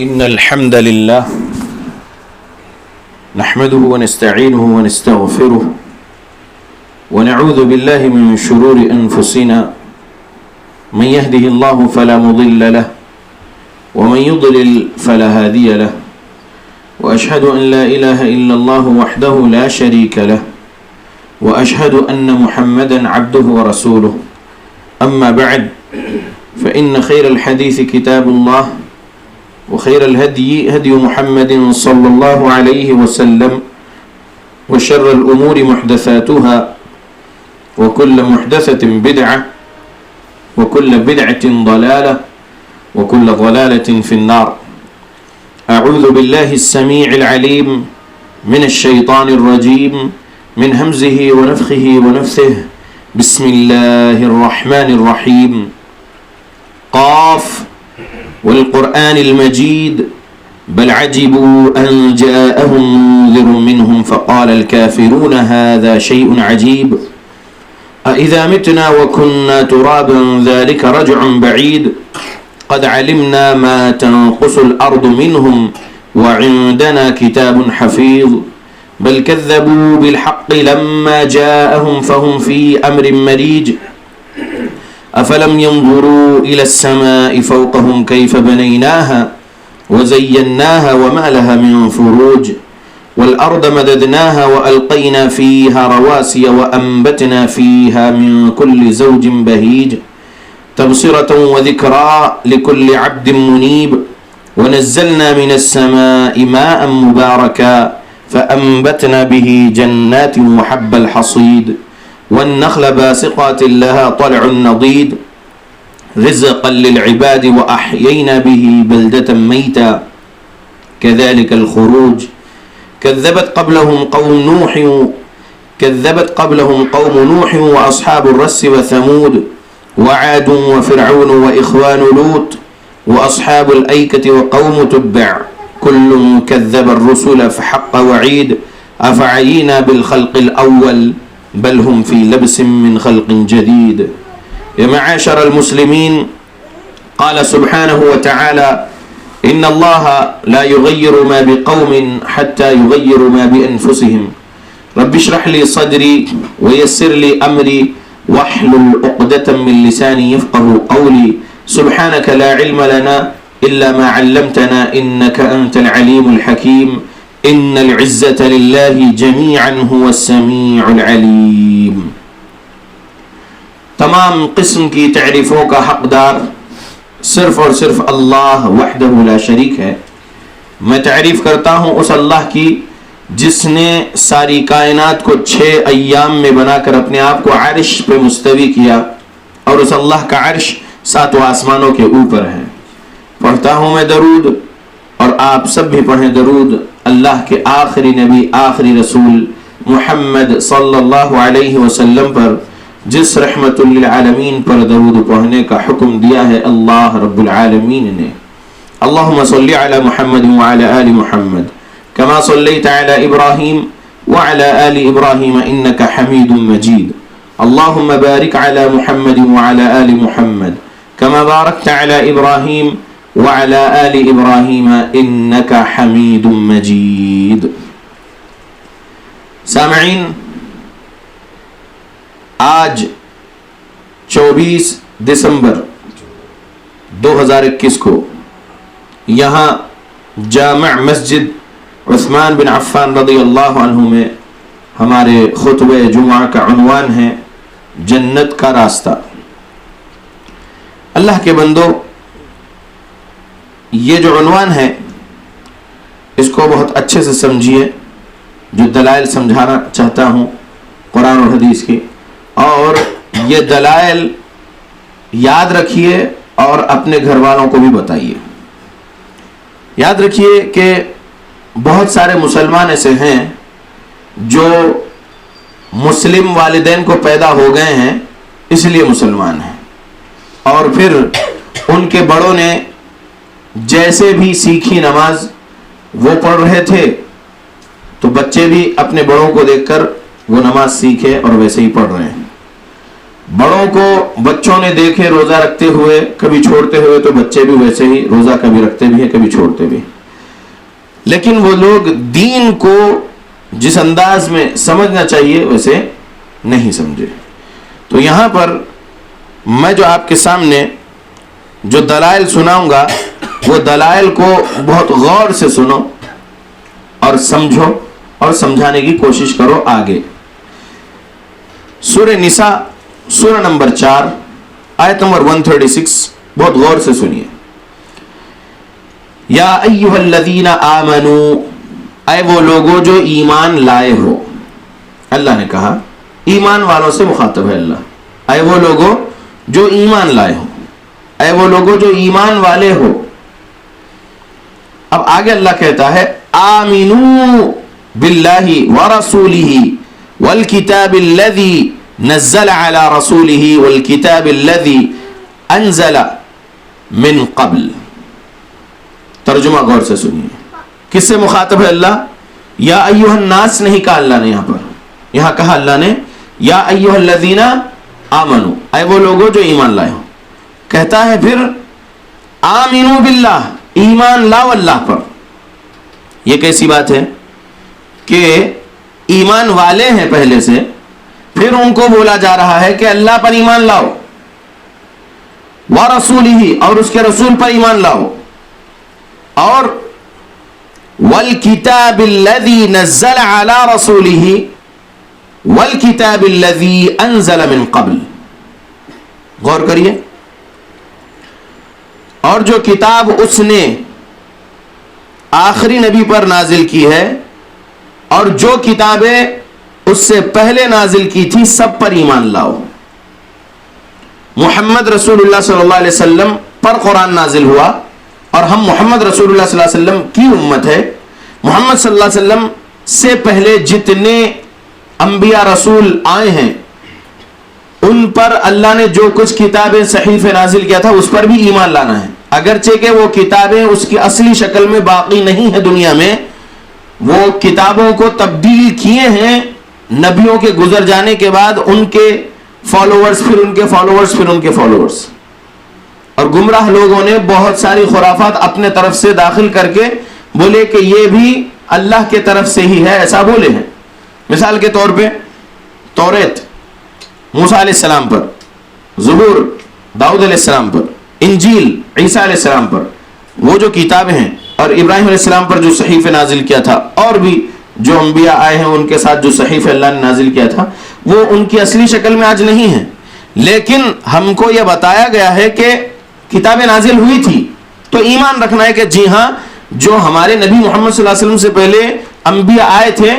إن الحمد لله نحمده ونستعينه ونستغفره ونعوذ بالله من شرور أنفسنا من يهده الله فلا مضل له ومن يضلل فلا هادي له وأشهد أن لا إله إلا الله وحده لا شريك له وأشهد أن محمدا عبده ورسوله أما بعد فإن خير الحديث كتاب الله وخير الهدي هدي محمد صلى الله عليه وسلم وشر الأمور محدثاتها وكل محدثة بدعة وكل بدعة ضلالة وكل ضلالة في النار. أعوذ بالله السميع العليم من الشيطان الرجيم من همزه ونفخه ونفثه. بسم الله الرحمن الرحيم. قاف والقرآن المجيد بل عجبوا أن جاءهم منذر منهم فقال الكافرون هذا شيء عجيب أإذا متنا وكنا ترابا ذلك رجع بعيد قد علمنا ما تنقص الأرض منهم وعندنا كتاب حفيظ بل كذبوا بالحق لما جاءهم فهم في أمر مريج أفلم ينظروا إلى السماء فوقهم كيف بنيناها وزيناها وما لها من فروج والأرض مددناها وألقينا فيها رواسي وأنبتنا فيها من كل زوج بهيج تبصرة وذكرى لكل عبد منيب ونزلنا من السماء ماء مباركا فأنبتنا به جنات وحب الحصيد والنخل باسقات لها طلع نضيد رزقا للعباد وأحيينا به بلدة ميتا كذلك الخروج كذبت قبلهم قوم نوح وأصحاب الرس وثمود وعاد وفرعون وإخوان لوط وأصحاب الأيكة وقوم تبع كل كذب الرسل فحق وعيد أفعينا بالخلق الأول بل هم في لبس من خلق جديد. يا معاشر المسلمين قال سبحانه وتعالى إن الله لا يغير ما بقوم حتى يغيروا ما بأنفسهم رب اشرح لي صدري ويسر لي أمري واحلل عقدة من لساني يفقه قولي سبحانك لا علم لنا إلا ما علمتنا إنك أنت العليم الحكيم إن العزة لله جميعا هو السميع العليم. تمام قسم کی تعریفوں کا حقدار صرف اور صرف اللہ وحدہ لا شریک ہے. میں تعریف کرتا ہوں اس اللہ کی جس نے ساری کائنات کو 6 ایام میں بنا کر اپنے آپ کو عرش پہ مستوی کیا اور اس اللہ کا عرش 7 آسمانوں کے اوپر ہے. پڑھتا ہوں میں درود اور آپ سب بھی پڑھیں درود اللہ کے آخری نبی آخری رسول محمد صلی اللہ علیہ وسلم پر جس رحمت للعالمین پر درود پڑھنے کا حکم دیا ہے اللہ رب العالمین نے. اللہم صلی علی محمد وعلی آل محمد کما صلیت علی ابراہیم وعلی آل ابراہیم انک حمید مجید. اللہم بارک علی محمد وعلی آل محمد کما بارکت علی ابراہیم وعلى آل إبراهيم إنك حميد مجيد. سامعین، آج 24 دسمبر 2021 کو یہاں جامع مسجد عثمان بن عفان رضی اللہ عنہ میں ہمارے خطبہ جمعہ کا عنوان ہے جنت کا راستہ. اللہ کے بندو، یہ جو عنوان ہے اس کو بہت اچھے سے سمجھیے. جو دلائل سمجھانا چاہتا ہوں قرآن اور حدیث کی، اور یہ دلائل یاد رکھیے اور اپنے گھر والوں کو بھی بتائیے. یاد رکھیے کہ بہت سارے مسلمان ایسے ہیں جو مسلم والدین کو پیدا ہو گئے ہیں اس لیے مسلمان ہیں، اور پھر ان کے بڑوں نے جیسے بھی سیکھی نماز وہ پڑھ رہے تھے تو بچے بھی اپنے بڑوں کو دیکھ کر وہ نماز سیکھے اور ویسے ہی پڑھ رہے ہیں. بڑوں کو بچوں نے دیکھے روزہ رکھتے ہوئے کبھی چھوڑتے ہوئے، تو بچے بھی ویسے ہی روزہ کبھی رکھتے بھی ہیں کبھی چھوڑتے بھی، لیکن وہ لوگ دین کو جس انداز میں سمجھنا چاہیے ویسے نہیں سمجھے۔ تو یہاں پر میں جو آپ کے سامنے جو دلائل سناؤں گا وہ دلائل کو بہت غور سے سنو اور سمجھو اور سمجھانے کی کوشش کرو آگے۔ سورہ نساء سورہ نمبر 4 آیت نمبر 136 بہت غور سے سنیے۔ یا ایھا الذین آمنوا، اے وہ لوگوں جو ایمان لائے ہو۔ اللہ نے کہا ایمان والوں سے مخاطب ہے اللہ، اے وہ لوگوں جو ایمان لائے ہو، اے وہ لوگوں جو ایمان والے ہو۔ اب آگے اللہ کہتا ہے آمنوا باللہ ورسولہ والکتاب الذی نزل علی رسولہ والکتاب الذی انزل من قبل۔ ترجمہ غور سے سنیے، کس سے مخاطب ہے اللہ؟ یا ایھا الناس نہیں کہا اللہ نے، یہاں کہا اللہ نے یا ایھا الذین آمنوا، اے وہ لوگوں جو ایمان لائے ہو۔ کہتا ہے پھر آمنوا باللہ، ایمان لاؤ اللہ پر۔ یہ کیسی بات ہے کہ ایمان والے ہیں پہلے سے، پھر ان کو بولا جا رہا ہے کہ اللہ پر ایمان لاؤ، ورسولہ اور اس کے رسول پر ایمان لاؤ، اور والکتاب الذی نزل علی رسولہ والکتاب الذی انزل من قبل۔ غور کریے، اور جو کتاب اس نے آخری نبی پر نازل کی ہے اور جو کتابیں اس سے پہلے نازل کی تھی سب پر ایمان لاؤ۔ محمد رسول اللہ صلی اللہ علیہ وسلم پر قرآن نازل ہوا اور ہم محمد رسول اللہ صلی اللہ علیہ وسلم کی امت ہے۔ محمد صلی اللہ علیہ وسلم سے پہلے جتنے انبیاء رسول آئے ہیں ان پر اللہ نے جو کچھ کتابیں صحیفے نازل کیا تھا اس پر بھی ایمان لانا ہے، اگرچہ کہ وہ کتابیں اس کی اصلی شکل میں باقی نہیں ہے دنیا میں، وہ کتابوں کو تبدیل کیے ہیں نبیوں کے گزر جانے کے بعد، ان کے فالوورز پھر ان کے فالوورز پھر ان کے فالوورز، اور گمراہ لوگوں نے بہت ساری خرافات اپنے طرف سے داخل کر کے بولے کہ یہ بھی اللہ کے طرف سے ہی ہے، ایسا بولے ہیں۔ مثال کے طور پہ توریت موسیٰ علیہ السلام پر، زبور داؤد علیہ السلام پر، انجیل عیسیٰ علیہ السلام پر، وہ جو کتابیں ہیں، اور ابراہیم علیہ السلام پر جو صحیفہ نازل کیا تھا، اور بھی جو انبیاء آئے ہیں ان کے ساتھ جو صحیفہ اللہ نے نازل کیا تھا وہ ان کی اصلی شکل میں آج نہیں ہے، لیکن ہم کو یہ بتایا گیا ہے کہ کتابیں نازل ہوئی تھی، تو ایمان رکھنا ہے کہ جی ہاں جو ہمارے نبی محمد صلی اللہ علیہ وسلم سے پہلے انبیاء آئے تھے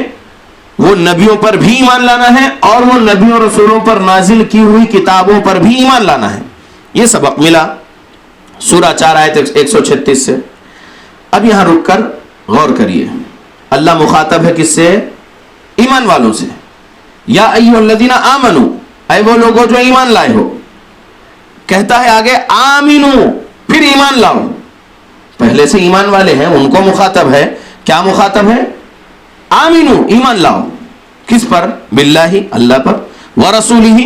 وہ نبیوں پر بھی ایمان لانا ہے، اور وہ نبیوں رسولوں پر نازل کی ہوئی کتابوں پر بھی ایمان لانا ہے۔ یہ سبق ملا سورہ 4 آیت 136 سے۔ اب یہاں رک کر غور کریے، اللہ مخاطب ہے کس سے؟ ایمان والوں سے۔ یا ایھا الذین آمنوا، اے وہ لوگوں جو ایمان لائے ہو۔ کہتا ہے آگے آمنو، پھر ایمان لاؤ۔ پہلے سے ایمان والے ہیں ان کو مخاطب ہے، کیا مخاطب ہے؟ آمنو، ایمان لاؤ۔ کس پر؟ باللہ، اللہ پر، ورسولہ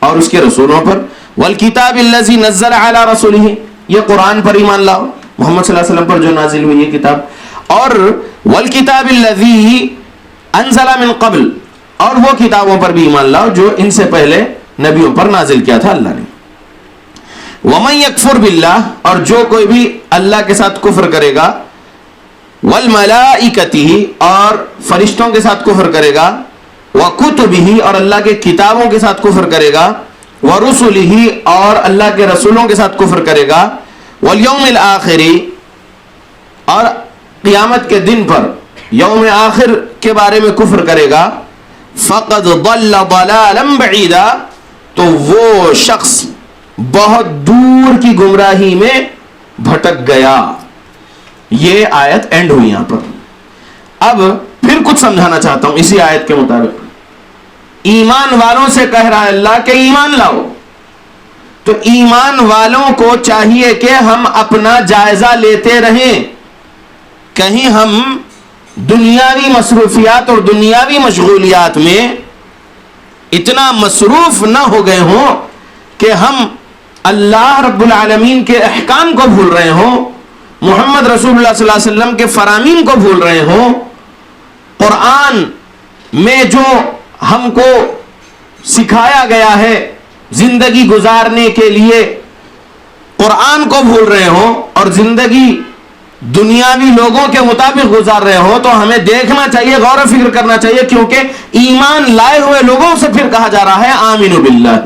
اور اس کے رسولوں پر، والکتاب الذی نزل علی رسولہ، یہ قرآن پر ایمان لاؤ، محمد صلی اللہ علیہ وسلم پر جو نازل ہوئی یہ کتاب، اور والکتاب الذی انزل من قبل، اور وہ کتابوں پر بھی ایمان لاؤ جو ان سے پہلے نبیوں پر نازل کیا تھا اللہ نے۔ ومن یکفر باللہ، اور جو کوئی بھی اللہ کے ساتھ کفر کرے گا، والملائکتہ، اور فرشتوں کے ساتھ کفر کرے گا، وکتبہ، اور اللہ کے کتابوں کے ساتھ کفر کرے گا، ورسلہ، اور اللہ کے رسولوں کے ساتھ کفر کرے گا، والیوم الآخر، اور قیامت کے دن پر یوم آخر کے بارے میں کفر کرے گا، فقد ضل ضلالا بعیدا، تو وہ شخص بہت دور کی گمراہی میں بھٹک گیا۔ یہ آیت اینڈ ہوئی یہاں پر۔ اب پھر کچھ سمجھانا چاہتا ہوں اسی آیت کے مطابق۔ ایمان والوں سے کہہ رہا ہے اللہ کہ ایمان لاؤ، تو ایمان والوں کو چاہیے کہ ہم اپنا جائزہ لیتے رہیں، کہیں ہم دنیاوی مصروفیات اور دنیاوی مشغولیات میں اتنا مصروف نہ ہو گئے ہوں کہ ہم اللہ رب العالمین کے احکام کو بھول رہے ہوں، محمد رسول اللہ صلی اللہ علیہ وسلم کے فرامین کو بھول رہے ہوں، قرآن میں جو ہم کو سکھایا گیا ہے زندگی گزارنے کے لیے قرآن کو بھول رہے ہوں اور زندگی دنیاوی لوگوں کے مطابق گزار رہے ہو، تو ہمیں دیکھنا چاہیے، غور و فکر کرنا چاہیے، کیونکہ ایمان لائے ہوئے لوگوں سے پھر کہا جا رہا ہے آمینو باللہ،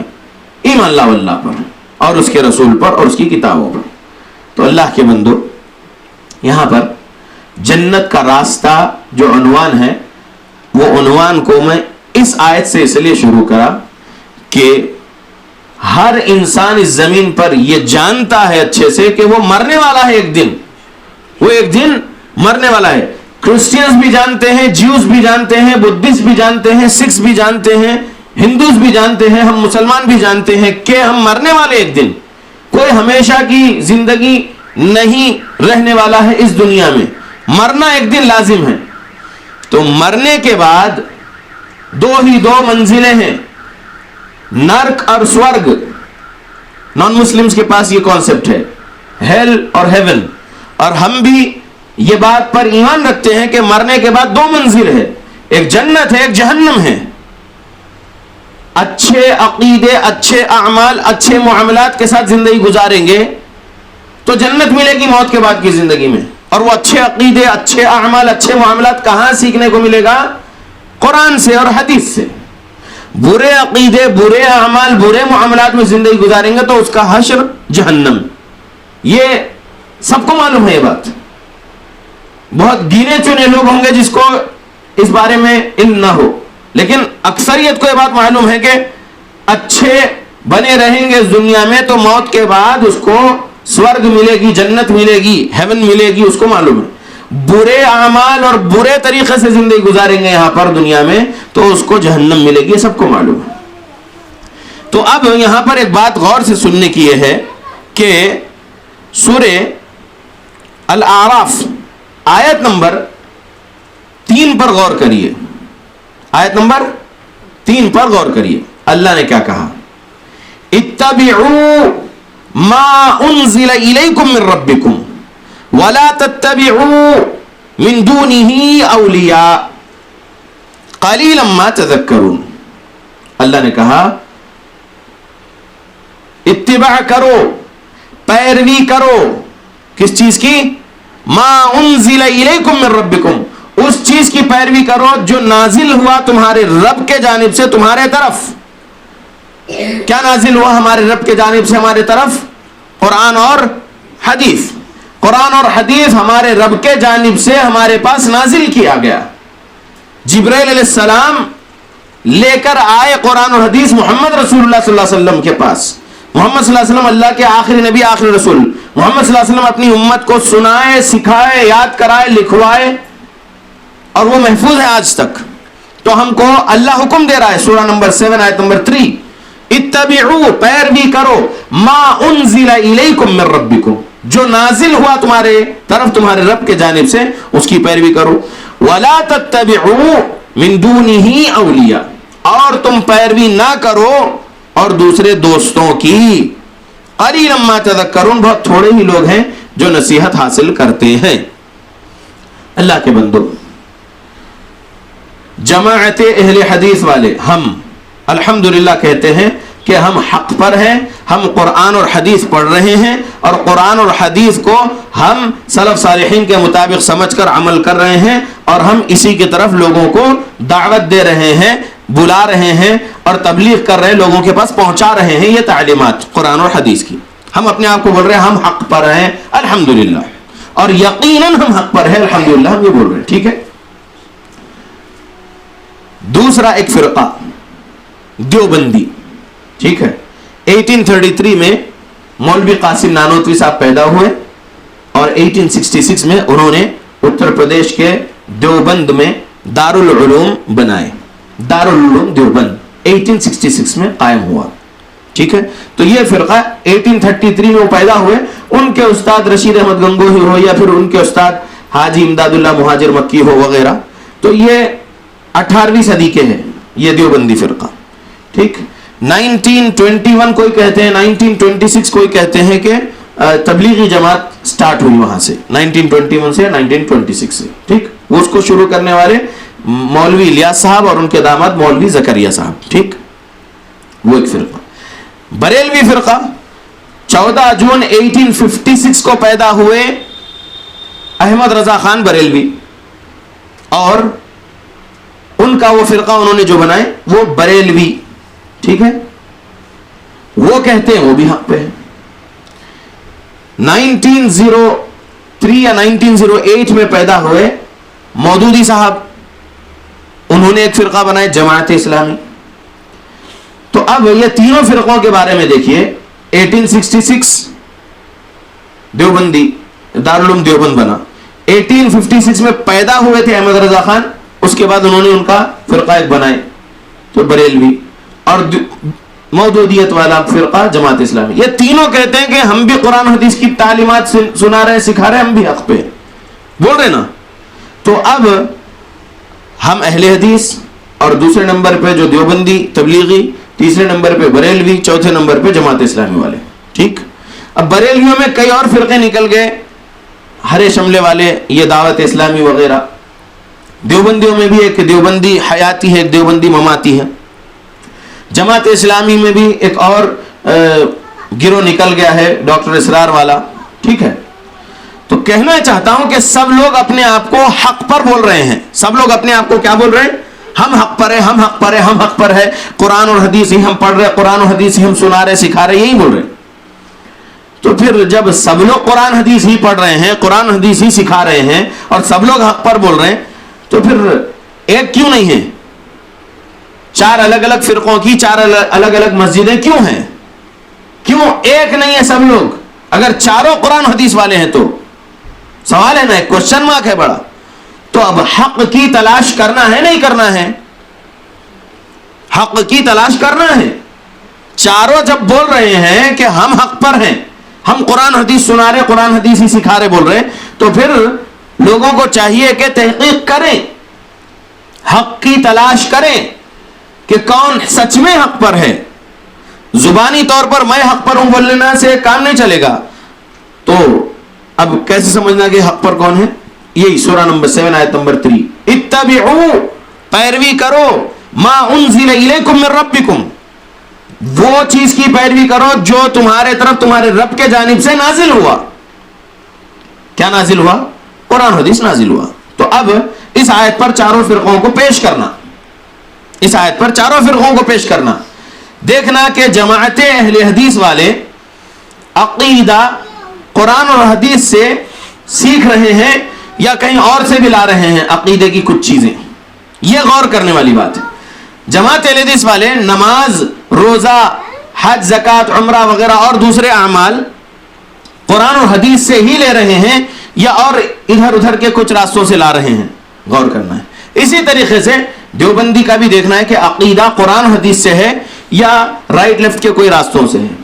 ایمان لاؤ اللہ پر اور اس کے رسول پر اور اس کی کتابوں پر۔ تو اللہ کے بندو، یہاں پر جنت کا راستہ جو عنوان ہے، وہ عنوان کو میں اس آیت سے اس لیے شروع کرا کہ ہر انسان اس زمین پر یہ جانتا ہے اچھے سے کہ وہ مرنے والا ہے، ایک دن وہ ایک دن مرنے والا ہے۔ کرسچینز بھی جانتے ہیں، جیوز بھی جانتے ہیں، بدھسٹ بھی جانتے ہیں، سکھس بھی جانتے ہیں، ہندوز بھی جانتے ہیں، ہم مسلمان بھی جانتے ہیں کہ ہم مرنے والے ایک دن، کوئی ہمیشہ کی زندگی نہیں رہنے والا ہے اس دنیا میں، مرنا ایک دن لازم ہے۔ تو مرنے کے بعد دو منزلیں ہیں، نرک اور سورگ۔ نان مسلمز کے پاس یہ کانسیپٹ ہے، ہیل اور ہیون، اور ہم بھی یہ بات پر ایمان رکھتے ہیں کہ مرنے کے بعد دو منزل ہے، ایک جنت ہے، ایک جہنم ہے۔ اچھے عقیدے، اچھے اعمال، اچھے معاملات کے ساتھ زندگی گزاریں گے تو جنت ملے گی موت کے بعد کی زندگی میں۔ اور وہ اچھے عقیدے، اچھے اعمال، اچھے معاملات کہاں سیکھنے کو ملے گا؟ قرآن سے اور حدیث سے۔ برے عقیدے، برے اعمال، برے معاملات میں زندگی گزاریں گے تو اس کا حشر جہنم۔ یہ سب کو معلوم ہے، یہ بات بہت گنے چنے لوگ ہوں گے جس کو اس بارے میں علم نہ ہو، لیکن اکثریت کو یہ بات معلوم ہے کہ اچھے بنے رہیں گے اس دنیا میں تو موت کے بعد اس کو سورگ ملے گی، جنت ملے گی، ہیون ملے گی، اس کو معلوم ہے۔ برے اعمال اور برے طریقے سے زندگی گزاریں گے یہاں پر دنیا میں تو اس کو جہنم ملے گی، یہ سب کو معلوم ہے۔ تو اب یہاں پر ایک بات غور سے سننے کی یہ ہے کہ سورہ الاعراف آیت نمبر 3 پر غور کریے، آیت نمبر 3 پر غور کریے، اللہ نے کیا کہا؟ اتبعوا ما انزل الیکم من ربکم ولا تتبعوا من دونه اولیاء قلیلا ما تذکرون۔ اللہ نے کہا اتباع کرو، پیروی کرو، کس چیز کی؟ ما انزل الیکم من ربکم، اس چیز کی پیروی کرو جو نازل ہوا تمہارے رب کے جانب سے تمہارے طرف۔ کیا نازل ہوا ہمارے رب کے جانب سے ہمارے طرف؟ قرآن اور حدیث۔ قرآن اور حدیث ہمارے رب کے جانب سے ہمارے پاس نازل کیا گیا۔ جبرائیل علیہ السلام لے کر آئے قرآن اور حدیث محمد رسول اللہ صلی اللہ علیہ وسلم کے پاس۔ محمد صلی اللہ علیہ وسلم اللہ کے آخری نبی، آخری رسول۔ محمد صلی اللہ علیہ وسلم اپنی امت کو سنائے، سکھائے، یاد کرائے، لکھوائے، اور وہ محفوظ ہے آج تک۔ تو ہم کو اللہ حکم دے رہا ہے، سورہ نمبر 7 آیت نمبر 3، اتبعوا، پیروی کرو، ما انزل الیکم من ربکم، جو نازل ہوا تمہارے طرف تمہارے رب کے جانب سے، اس کی پیروی کرو۔ ولا تتبعوا من دونه اولیاء، اور تم پیروی نہ کرو اور دوسرے دوستوں کی۔ قلیلا ما تذکرون، بہت تھوڑے ہی لوگ ہیں جو نصیحت حاصل کرتے ہیں۔ اللہ کے بندو، جماعت اہل حدیث والے ہم الحمدللہ کہتے ہیں کہ ہم حق پر ہیں، ہم قرآن اور حدیث پڑھ رہے ہیں اور قرآن اور حدیث کو ہم سلف صالحین کے مطابق سمجھ کر عمل کر رہے ہیں، اور ہم اسی کی طرف لوگوں کو دعوت دے رہے ہیں، بلا رہے ہیں اور تبلیغ کر رہے ہیں، لوگوں کے پاس پہنچا رہے ہیں یہ تعلیمات قرآن اور حدیث کی۔ ہم اپنے آپ کو بول رہے ہیں ہم حق پر ہیں الحمدللہ، اور یقیناً ہم حق پر ہیں الحمدللہ، ہم یہ بول رہے ہیں، ٹھیک ہے۔ دوسرا ایک فرقہ دیوبندی، ٹھیک ہے۔ 1833 میں مولوی قاسم نانوتوی صاحب پیدا ہوئے اور 1866 میں انہوں نے اتر پردیش کے دیوبند میں دارالعلوم بنائے۔ دارالعلوم دیوبند 1866 میں قائم ہوا، ٹھیک ہے۔ تو یہ فرقہ 1833 میں وہ پیدا ہوئے، ان کے استاد رشید احمد گنگوہی ہو یا پھر ان کے استاد حاجی امداد اللہ مہاجر مکی ہو وغیرہ، تو یہ 18ویں صدی کے ہیں یہ دیوبندی فرقہ۔ ٹھیک. 1921 کوئی کہتے ہیں, 1926 کوئی کہتے ہیں کہ تبلیغی جماعت سٹارٹ ہوئی وہاں سے, 1921 سے 1926 سے. ٹھیک, وہ اس کو شروع کرنے والے مولوی الیاس صاحب اور ان کے داماد مولوی زکریا صاحب. ٹھیک, وہ ایک فرقہ. بریلوی فرقہ 14 جون 1856 کو پیدا ہوئے احمد رضا خان بریلوی, اور ان کا وہ فرقہ انہوں نے جو بنائے وہ بریلوی. ٹھیک ہے, وہ کہتے ہیں وہ بھی حق پہ ہے. 1903 یا 1908 میں پیدا ہوئے مودودی صاحب, انہوں نے ایک فرقہ بنائے جماعت اسلامی. تو اب یہ تینوں فرقوں کے بارے میں دیکھیے. 1866 دیوبندی دارالعلوم دیوبند بنا, 1856 میں پیدا ہوئے تھے احمد رضا خان, اس کے بعد انہوں نے ان کا فرقہ ایک بنائے تو بریلوی, اور مودودیت والا فرقہ جماعت اسلامی. یہ تینوں کہتے ہیں کہ ہم بھی قرآن حدیث کی تعلیمات سنا رہے ہیں, سکھا رہے ہیں, ہم بھی حق پہ بول رہے نا. تو اب ہم اہل حدیث, اور دوسرے نمبر پہ جو دیوبندی تبلیغی, تیسرے نمبر پہ بریلوی, چوتھے نمبر پہ جماعت اسلامی والے. ٹھیک, اب بریلویوں میں کئی اور فرقے نکل گئے, ہرے شملے والے, یہ دعوت اسلامی وغیرہ. دیوبندیوں میں بھی ایک دیوبندی حیاتی ہے, ایک دیوبندی مماتی ہے. جماعت اسلامی میں بھی ایک اور گروہ نکل گیا ہے, ڈاکٹر اسرار والا. ٹھیک ہے, تو کہنا چاہتا ہوں کہ سب لوگ اپنے آپ کو حق پر بول رہے ہیں. سب لوگ اپنے آپ کو کیا بول رہے ہیں؟ ہم حق پر ہیں, ہم حق پر ہیں, ہم حق پر ہے. قرآن اور حدیث ہی ہم پڑھ رہے, قرآن اور حدیث ہی ہم سنا رہے, سکھا رہے, یہی بول رہے. تو پھر جب سب لوگ قرآن حدیث ہی پڑھ رہے ہیں, قرآن حدیث ہی سکھا رہے ہیں, اور سب لوگ حق پر بول رہے ہیں, تو پھر ایک کیوں نہیں ہے؟ چار الگ الگ فرقوں کی چار الگ الگ مسجدیں کیوں ہیں؟ کیوں ایک نہیں ہے سب لوگ؟ اگر چاروں قرآن حدیث والے ہیں تو سوال ہے نا, ایک کوشچن مارک ہے بڑا. تو اب حق کی تلاش کرنا ہے, نہیں کرنا ہے؟ حق کی تلاش کرنا ہے. چاروں جب بول رہے ہیں کہ ہم حق پر ہیں, ہم قرآن حدیث سنا رہے, قرآن حدیث ہی سکھا رہے, بول رہے, تو پھر لوگوں کو چاہیے کہ تحقیق کریں, حق کی تلاش کریں کہ کون سچ میں حق پر ہے. زبانی طور پر میں حق پر ہوں بولنے سے کام نہیں چلے گا. تو اب کیسے سمجھنا کہ حق پر کون ہے؟ یہی سورہ نمبر 7 آیت نمبر 3, اتبعوا, پیروی کرو, ما انزل الیکم من ربکم, وہ چیز کی پیروی کرو جو تمہارے طرف تمہارے رب کے جانب سے نازل ہوا. کیا نازل ہوا؟ قرآن حدیث نازل ہوا. تو اب اس آیت پر چاروں فرقوں کو پیش کرنا, اس آیت پر چاروں فرقوں کو پیش کرنا, دیکھنا کہ جماعت اہل حدیث والے عقیدہ قرآن اور حدیث سے سیکھ رہے ہیں یا کہیں اور سے بھی لا رہے ہیں عقیدے کی کچھ چیزیں. یہ غور کرنے والی بات ہے. جماعت اہل حدیث والے نماز, روزہ, حج, زکوٰۃ, عمرہ وغیرہ اور دوسرے اعمال قرآن اور حدیث سے ہی لے رہے ہیں یا اور ادھر ادھر کے کچھ راستوں سے لا رہے ہیں, غور کرنا ہے. اسی طریقے سے دیوبندی کا بھی دیکھنا ہے کہ عقیدہ قرآن حدیث سے ہے یا رائٹ لیفٹ کے کوئی راستوں سے ہے.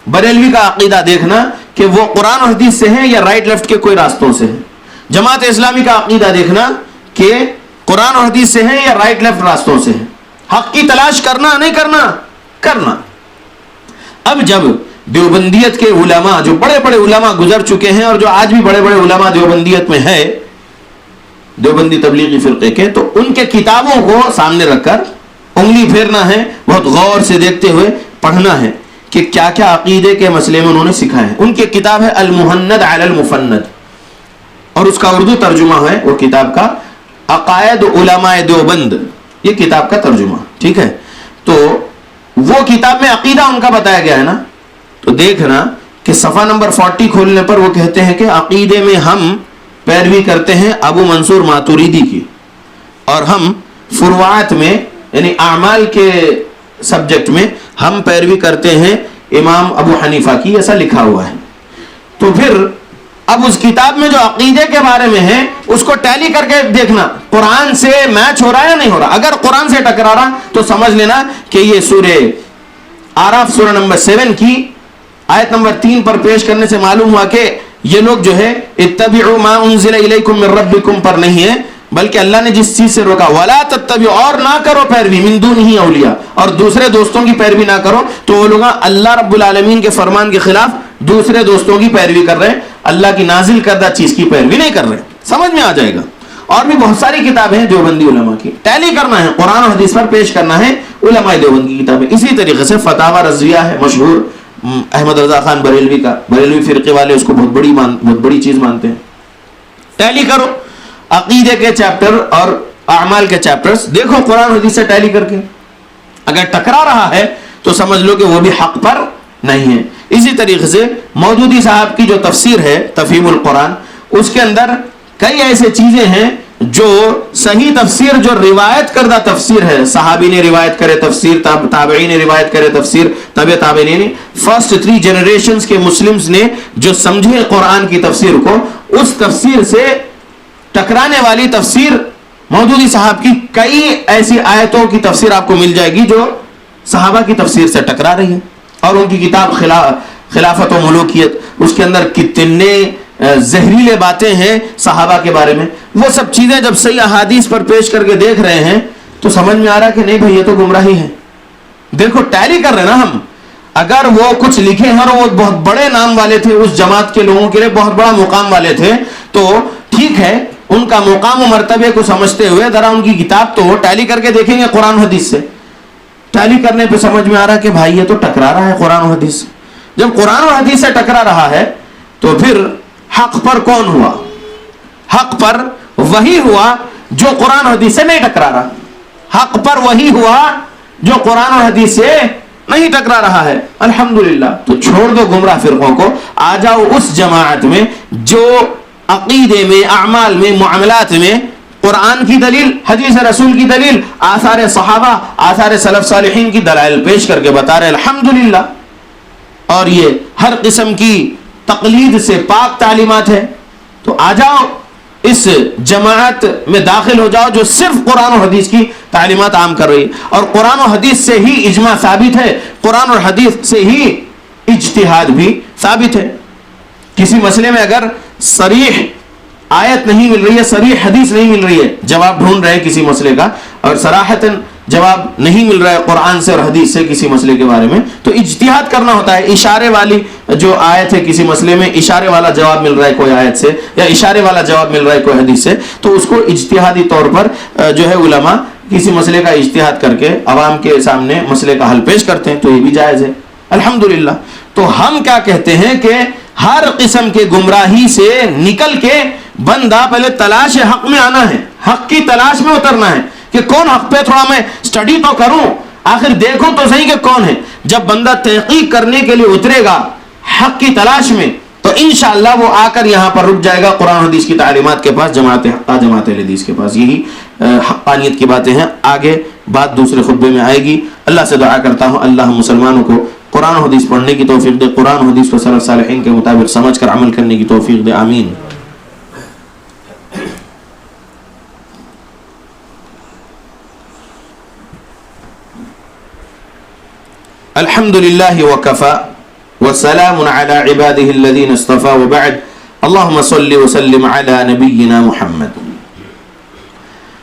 بریلوی کا عقیدہ دیکھنا کہ وہ قرآن و حدیث سے ہے یا رائٹ لیفٹ کے کوئی راستوں سے ہے. جماعت اسلامی کا عقیدہ دیکھنا کہ قرآن و حدیث سے ہے یا رائٹ لیفٹ راستوں سے ہے. حق کی تلاش کرنا, نہیں کرنا, کرنا. اب جب دیوبندیت کے علماء, جو بڑے بڑے علماء گزر چکے ہیں اور جو آج بھی بڑے بڑے علماء دیوبندیت میں ہے, دیوبندی تبلیغی فرقے کے, تو ان کے کتابوں کو سامنے رکھ کر انگلی پھیرنا ہے, بہت غور سے دیکھتے ہوئے پڑھنا ہے کہ کیا کیا عقیدے کے مسئلے میں انہوں نے سکھائے ہیں. ان کی کتاب ہے المہند علی المفند, اور اس کا اردو ترجمہ ہے وہ کتاب کا عقائد علماء دیوبند, یہ کتاب کا ترجمہ. ٹھیک ہے, تو وہ کتاب میں عقیدہ ان کا بتایا گیا ہے نا. تو دیکھنا کہ صفحہ نمبر 40 کھولنے پر وہ کہتے ہیں کہ عقیدے میں ہم پیروی کرتے ہیں ابو منصور ماتوریدی کی, اور ہم فروعات میں یعنی اعمال کے سبجیکٹ میں ہم پیروی کرتے ہیں امام ابو حنیفہ کی, ایسا لکھا ہوا ہے. تو پھر اب اس کتاب میں جو عقیدے کے بارے میں ہے اس کو ٹیلی کر کے دیکھنا قرآن سے میچ ہو رہا ہے یا نہیں ہو رہا. اگر قرآن سے ٹکرا رہا تو سمجھ لینا کہ یہ سورہ آراف سورہ نمبر 7 کی آیت نمبر 3 پر پیش کرنے سے معلوم ہوا کہ یہ لوگ جو ہے اتبعوا ما انزل الیکم من ربکم پر نہیں ہے بلکہ اللہ نے جس چیز سے روکا ولا تتبعوا اور نہ کرو پیروی من دونہ اولیاء اور دوسرے دوستوں کی پیروی نہ کرو، تو وہ لوگ اللہ رب العالمین کے فرمان کے خلاف دوسرے دوستوں کی پیروی کر رہے ہیں، اللہ کی نازل کردہ چیز کی پیروی نہیں کر رہے. سمجھ میں آ جائے گا. اور بھی بہت ساری کتابیں ہیں دیوبندی علماء کی، ٹیلی کرنا ہے، قرآن و حدیث پر پیش کرنا ہے علماء دیوبند کی کتابیں. اسی طریقے سے فتاوی رضویہ ہے مشہور احمد رضا خان بریلوی کا، بریلوی فرقے والے اس کو بہت بڑی چیز مانتے ہیں. ٹیلی کرو عقیدے کے چیپٹر اور اعمال کے چیپٹرز، دیکھو قرآن و حدیث سے ٹیلی کر کے، اگر ٹکرا رہا ہے تو سمجھ لو کہ وہ بھی حق پر نہیں ہے. اسی طریقے سے مودودی صاحب کی جو تفسیر ہے تفہیم القرآن، اس کے اندر کئی ایسے چیزیں ہیں جو صحیح تفسیر، جو روایت کردہ تفسیر ہے، صحابی نے روایت کرے تفسیر، تابعی نے روایت کرے تفسیر، تابع تابعین نے، فرسٹ 3 جنریشنز کے مسلمز نے جو سمجھے قرآن کی تفسیر کو، اس تفسیر سے ٹکرانے والی تفسیر مودودی صاحب کی کئی ایسی آیتوں کی تفسیر آپ کو مل جائے گی جو صحابہ کی تفسیر سے ٹکرا رہی ہے. اور ان کی کتاب خلافت و ملوکیت، اس کے اندر کتنے زہریلے باتیں ہیں صحابہ کے بارے میں. وہ سب چیزیں جب صحیح احادیث پر پیش کر کے دیکھ رہے ہیں تو سمجھ میں آ رہا کہ نہیں بھائی یہ تو گمراہی ہے. دیکھو ٹیلی کر رہے ہیں نا ہم. اگر وہ کچھ لکھے ہیں اور وہ بہت بڑے نام والے تھے، اس جماعت کے لوگوں کے لیے بہت بڑا مقام والے تھے، تو ٹھیک ہے، ان کا مقام و مرتبے کو سمجھتے ہوئے ذرا ان کی کتاب تو ٹیلی کر کے دیکھیں گے قرآن و حدیث سے. ٹیلی کرنے پہ سمجھ میں آ رہا کہ بھائی یہ تو ٹکرا رہا ہے قرآن و حدیث سے. جب قرآن و حدیث سے ٹکرا رہا ہے تو پھر حق پر کون ہوا؟ حق پر وہی ہوا جو قرآن و حدیث سے نہیں ٹکرا رہا. حق پر وہی ہوا جو قرآن و حدیث سے نہیں ٹکرا رہا ہے. الحمدللہ. تو چھوڑ دو گمراہ فرقوں کو، آ جاؤ اس جماعت میں جو عقیدے میں، اعمال میں، معاملات میں قرآن کی دلیل، حدیث رسول کی دلیل، آثار صحابہ، آثار سلف صالحین کی دلائل پیش کر کے بتا رہے الحمدللہ. اور یہ ہر قسم کی تقلید سے پاک تعلیمات ہے. تو آ جاؤ اس جماعت میں داخل ہو جاؤ جو صرف قرآن و حدیث کی تعلیمات عام کر رہی ہے. اور قرآن و حدیث سے ہی اجماع ثابت ہے، قرآن اور حدیث سے ہی اجتہاد بھی ثابت ہے. کسی مسئلے میں اگر صریح آیت نہیں مل رہی ہے، صریح حدیث نہیں مل رہی ہے، جواب ڈھونڈ رہے ہیں کسی مسئلے کا اور صراحتاً جواب نہیں مل رہا ہے قرآن سے اور حدیث سے کسی مسئلے کے بارے میں، تو اجتہاد کرنا ہوتا ہے. اشارے والی جو آیت ہے کسی مسئلے میں، اشارے والا جواب مل رہا ہے کوئی آیت سے، یا اشارے والا جواب مل رہا ہے کوئی حدیث سے، تو اس کو اجتہادی طور پر جو ہے علماء کسی مسئلے کا اجتہاد کر کے عوام کے سامنے مسئلے کا حل پیش کرتے ہیں. تو یہ بھی جائز ہے الحمدللہ. تو ہم کیا کہتے ہیں کہ ہر قسم کے گمراہی سے نکل کے بندہ پہلے تلاش حق میں آنا ہے، حق کی تلاش میں اترنا ہے کہ کون حق پہ، تھوڑا میں سٹڈی تو کروں، آخر دیکھوں تو صحیح کہ کون ہے. جب بندہ تحقیق کرنے کے لیے اترے گا حق کی تلاش میں تو انشاءاللہ وہ آ کر یہاں پر رک جائے گا قرآن حدیث کی تعلیمات کے پاس، جماعت حقہ، جماعت اہل حدیث کے پاس. یہی حقانیت کی باتیں ہیں. آگے بات دوسرے خطبے میں آئے گی. اللہ سے دعا کرتا ہوں اللہ ہم مسلمانوں کو قرآن و حدیث پڑھنے کی توفیق دے، قرآن و حدیث کو سلف صالحین کے مطابق سمجھ کر عمل کرنے کی توفیق دے. آمین. الحمد لله وكفى وسلام على عباده الذين اصطفى وبعد. اللهم صل وسلم على نبينا محمد.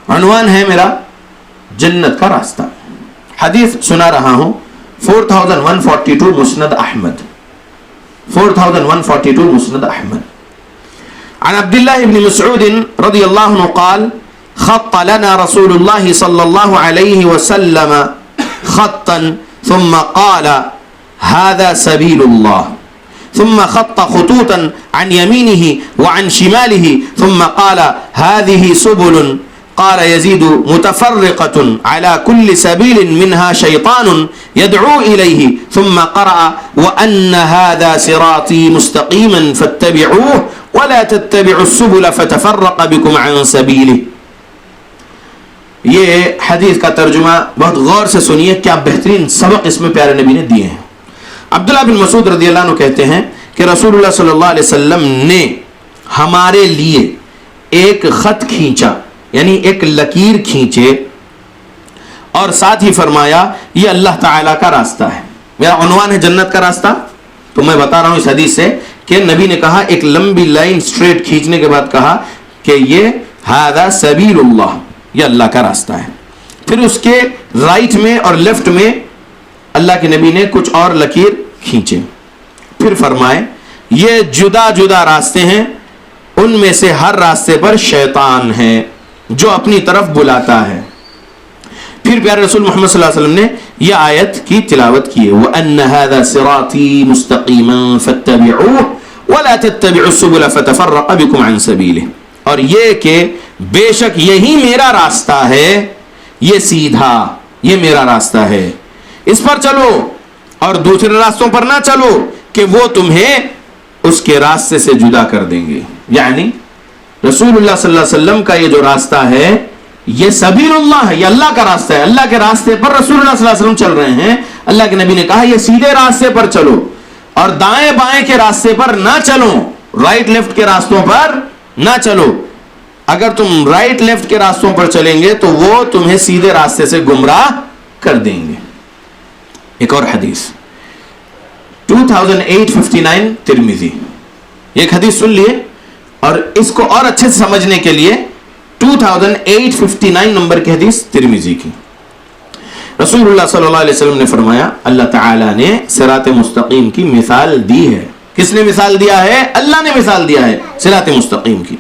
عنوان ہے میرا جنت کا راستہ. حدیث سنا رہا ہوں 4142 مسند احمد، 4142 مسند احمد. عن عبد الله بن مسعود رضي الله عنه قال خط لنا رسول الله صلى الله عليه وسلم خطا ثم قال هذا سبيل الله، ثم خط خطوطا عن يمينه وعن شماله ثم قال هذه سبل، قال يزيد متفرقة على كل سبيل منها شيطان يدعو إليه، ثم قرأ وأن هذا صراطي مستقيما فاتبعوه ولا تتبعوا السبل فتفرق بكم عن سبيله. یہ حدیث کا ترجمہ بہت غور سے سنیے، کیا بہترین سبق اس میں پیارے نبی نے دیے ہیں. عبداللہ بن مسعود رضی اللہ عنہ کہتے ہیں کہ رسول اللہ صلی اللہ علیہ وسلم نے ہمارے لیے ایک خط کھینچا، یعنی ایک لکیر کھینچے، اور ساتھ ہی فرمایا یہ اللہ تعالیٰ کا راستہ ہے. میرا عنوان ہے جنت کا راستہ. تو میں بتا رہا ہوں اس حدیث سے کہ نبی نے کہا، ایک لمبی لائن سٹریٹ کھینچنے کے بعد کہا کہ یہ ھذا سبیل اللہ، یہ اللہ کا راستہ ہے. پھر اس کے رائٹ میں اور لیفٹ میں اللہ کے نبی نے کچھ اور لکیر کھینچے. پھر فرمائے یہ جدا جدا راستے ہیں، ان میں سے ہر راستے پر شیطان ہے جو اپنی طرف بلاتا ہے. پھر پیارے رسول محمد صلی اللہ علیہ وسلم نے یہ آیت کی تلاوت کی ہے، وَأَنَّ هَذَا صِرَاطِي مُسْتَقِيمًا فَاتَّبِعُوهُ وَلَا تَتَّبِعُوا السُّبُلَ فَتَفَرَّقَ بِكُمْ عَنْ سَبِيلِهِ. اور یہ کہ بے شک یہی میرا راستہ ہے، یہ سیدھا، یہ میرا راستہ ہے، اس پر چلو اور دوسرے راستوں پر نہ چلو کہ وہ تمہیں اس کے راستے سے جدا کر دیں گے. یعنی رسول اللہ صلی اللہ علیہ وسلم کا یہ جو راستہ ہے یہ سبیل اللہ ہے، یہ اللہ کا راستہ ہے. اللہ کے راستے پر رسول اللہ صلی اللہ علیہ وسلم چل رہے ہیں. اللہ کے نبی نے کہا یہ سیدھے راستے پر چلو اور دائیں بائیں کے راستے پر نہ چلو، رائٹ لیفٹ کے راستوں پر نہ چلو. اگر تم رائٹ لیفٹ کے راستوں پر چلیں گے تو وہ تمہیں سیدھے راستے سے گمراہ کر دیں گے. ایک اور حدیث 2859 ترمذی، ایک حدیث سن لیے اور اس کو اور اچھے سے سمجھنے کے لیے 2859 نمبر کی حدیث ترمذی کی. رسول اللہ صلی اللہ علیہ وسلم نے فرمایا اللہ تعالیٰ نے صراط مستقیم کی مثال دی ہے. کس نے مثال دیا ہے؟ اللہ نے مثال دیا ہے صراط مستقیم کی.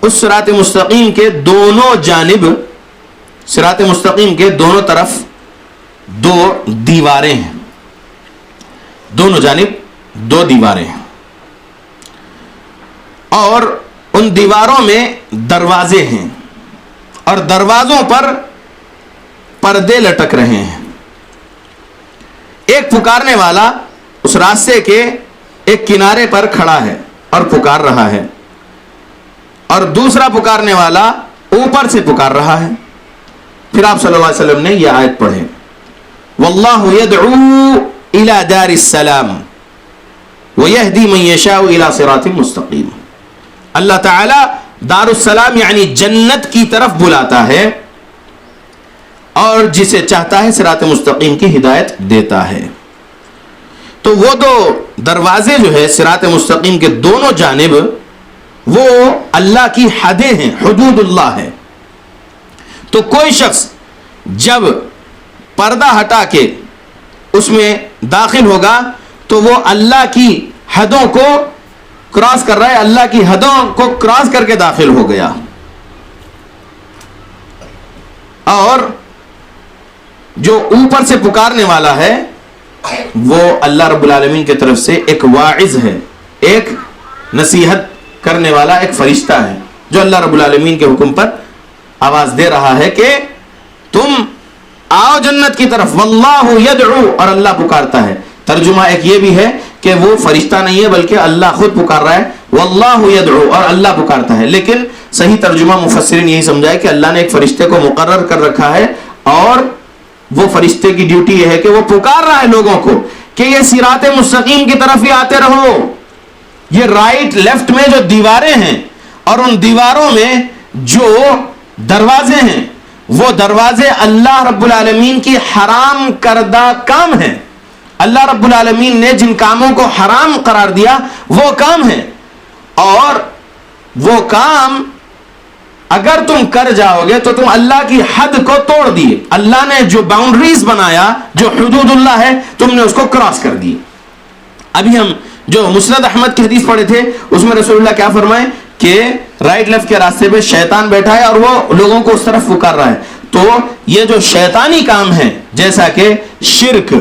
اس صراط مستقیم کے دونوں جانب، صراط مستقیم کے دونوں طرف دو دیواریں ہیں، دونوں جانب دو دیواریں ہیں اور ان دیواروں میں دروازے ہیں اور دروازوں پر پردے لٹک رہے ہیں. ایک پکارنے والا اس راستے کے ایک کنارے پر کھڑا ہے اور پکار رہا ہے اور دوسرا پکارنے والا اوپر سے پکار رہا ہے. پھر آپ صلی اللہ علیہ وسلم نے یہ آیت پڑھے واللہ یدعو الی دار السلام ویہدی من یشاء الی صراط مستقیم. اللہ تعالی دار السلام یعنی جنت کی طرف بلاتا ہے اور جسے چاہتا ہے صراط مستقیم کی ہدایت دیتا ہے. تو وہ دو دروازے جو ہے صراط مستقیم کے دونوں جانب وہ اللہ کی حدیں ہیں، حدود اللہ ہے. تو کوئی شخص جب پردہ ہٹا کے اس میں داخل ہوگا تو وہ اللہ کی حدوں کو کراس کر رہا ہے، اللہ کی حدوں کو کراس کر کے داخل ہو گیا. اور جو اوپر سے پکارنے والا ہے وہ اللہ رب العالمین کی طرف سے ایک واعظ ہے، ایک نصیحت کرنے والا ایک فرشتہ ہے جو اللہ رب العالمین کے حکم پر آواز دے رہا ہے کہ تم آؤ جنت کی طرف. واللہ یدعو، اور اللہ پکارتا ہے. ترجمہ ایک یہ بھی ہے کہ وہ فرشتہ نہیں ہے بلکہ اللہ خود پکار رہا ہے. واللہ یدعو، اور اللہ پکارتا ہے. لیکن صحیح ترجمہ مفسرین یہی سمجھا ہے کہ اللہ نے ایک فرشتے کو مقرر کر رکھا ہے اور وہ فرشتے کی ڈیوٹی یہ ہے کہ وہ پکار رہا ہے لوگوں کو کہ یہ صراط مستقیم کی طرف ہی آتے رہو. یہ رائٹ لیفٹ میں جو دیواریں ہیں اور ان دیواروں میں جو دروازے ہیں وہ دروازے اللہ رب العالمین کی حرام کردہ کام ہیں. اللہ رب العالمین نے جن کاموں کو حرام قرار دیا وہ کام ہیں اور وہ کام اگر تم کر جاؤ گے تو تم اللہ کی حد کو توڑ دیے. اللہ نے جو باؤنڈریز بنایا، جو حدود اللہ ہے، تم نے اس کو کراس کر دی. ابھی ہم جو مسند احمد کی حدیث پڑھے تھے اس میں رسول اللہ کیا فرمائے کہ رائٹ لیفٹ کے راستے پہ شیطان بیٹھا ہے اور وہ لوگوں کو اس طرف پکار رہا ہے. تو یہ جو شیطانی کام ہے جیسا کہ شرک،